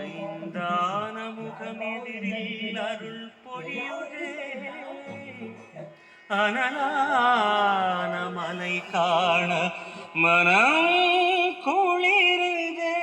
ஐந்தான முகமெதிரில் அருள் பொழியுதே அனலான மலை காண மனம் குளிருதே.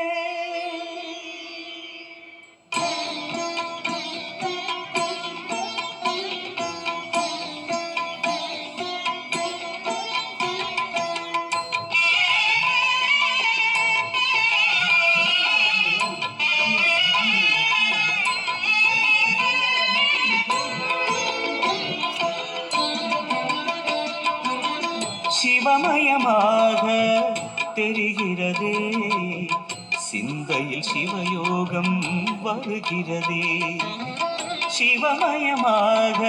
சிவமயமாக தெரிகிறதே சிந்தையில் சிவயோகம் வருகிறதே. சிவமயமாக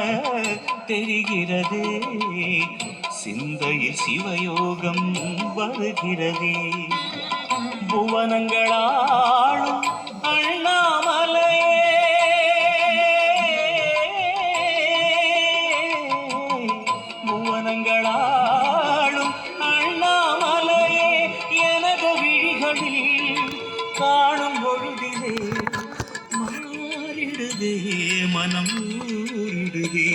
தெரிகிறதே சிந்தையில் சிவயோகம் வருகிறதே. புவனங்களாளும் அண்ணாமலையே புவனங்களாளும் அண்ணாமலையே எனது விழிகளில் காணும் பொழுதிலே மாறிடுதே மனம் ஊரிடுதே.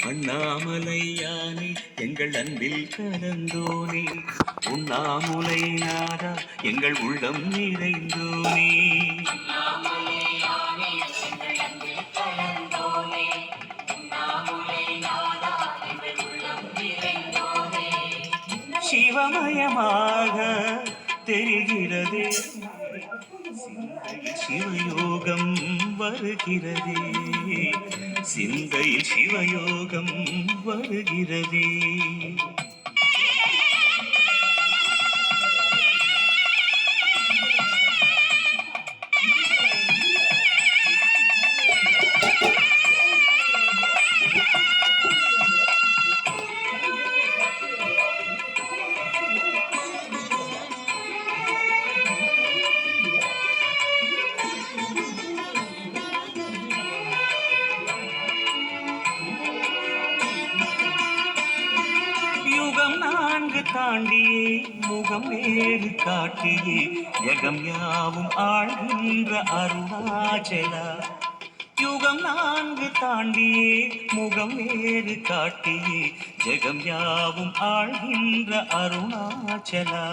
அண்ணாமலையானே எங்கள் அன்பில் கலந்தோனே உண்ணாமுலை நாதா எங்கள் உள்ளம் நிறைந்தோனே. சிவமயமாக தெரிகிறதே சிந்தையில் சிவயோகம் வருகிறதே. சிந்தையில் சிவயோகம் வருகிறதே. தாண்டியே முகம் வேறு காட்டியே யகம் யாவும் ஆழ்கின்ற அருணாச்சலா. யுகம் 4 தாண்டியே முகம் வேறு காட்டியே ஜெகம் யாவும் ஆழ்கின்ற அருணாச்சலா.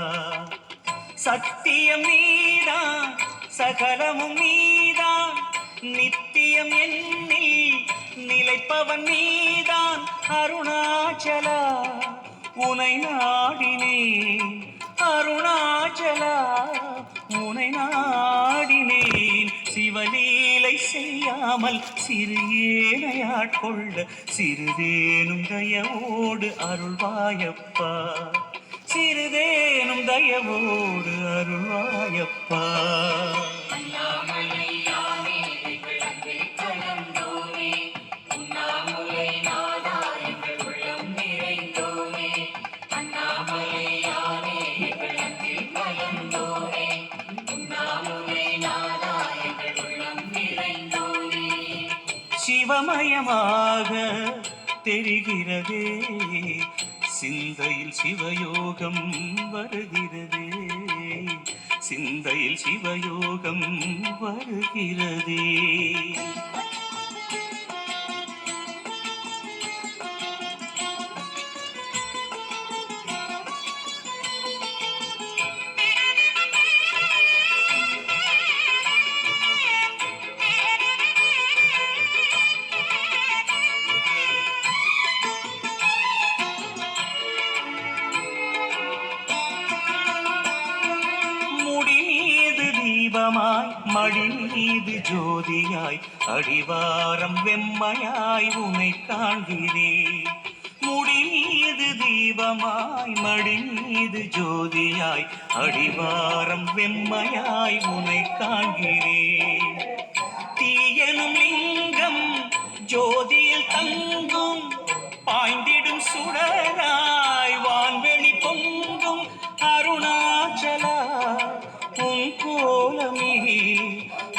சத்தியம் நீதான் சகலமும் நீதான் நித்தியம் என்னில் நிலைப்பவன் நீதான் அருணாச்சலா. உனை நாடினேன் அருணாச்சலா உனை நாடினேன். சிவலீலை செய்யாமல் சிறு ஏனையாட்கொள்ள சிறிதேனும் தயவோடு அருள்வாயப்பா. சிறிதேனும் தயவோடு அருள்வாயப்பா. சிவமயமாக தெரிகிறதே சிந்தையில் சிவயோகம் வருகிறதே. சிந்தையில் சிவயோகம் வருகிறதே. மடி மீது ஜோதியாய் அடிவாரம் வெம்மையாய் உனை காண்கிறேன். முடி மீது தீபமாய் மடி மீது ஜோதியாய் அடிவாரம் வெம்மையாய் உனை காண்கிறேன். தீயனும் லிங்கம் ஜோதியில் தங்கும் பாய்ந்திடும் சுடராய் வான்வெளி பொங்கும் அருணாச்சலா. உன் கோலமே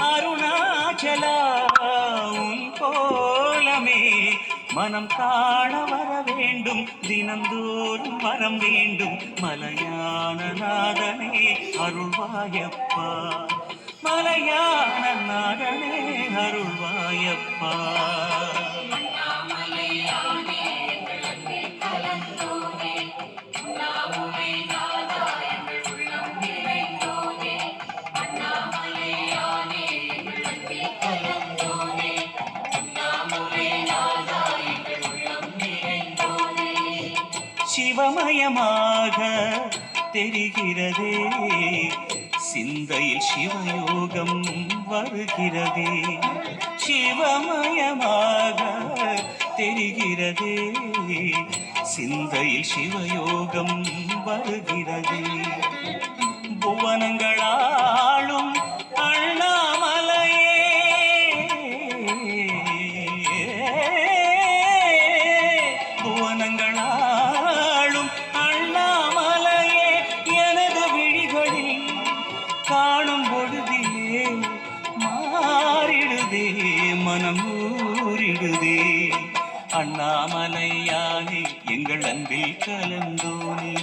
அருணாச்சலா உன் கோலமே மனம் காண வர வேண்டும் தினந்தோறும் வரம் வேண்டும் மலையான நாதனே அருள்வாயப்பா. மலையான நாடனே அருள்வாயப்பா. சிவமயமாக தெரிகிறதே, சிந்தையில் சிவயோகம் வருகிறதே. சிவமயமாக தெரிகிறதே, சிந்தையில் சிவயோகம் வருகிறதே. புவனங்களாளும் அண்ணாமலையே, புவனங்களாளும் அண்ணாமலையே, எனது விழிகளில் காணும் பொழுதிலே மாறிடுதே, மனம் ஊறிடுதே. அண்ணாமலையானே எங்கள் அன்பில் கலந்தோனே,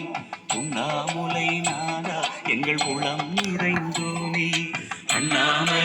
உண்ணாமுலை நாடா எங்கள் உளம் நிறைந்தோனே. அண்ணாமலை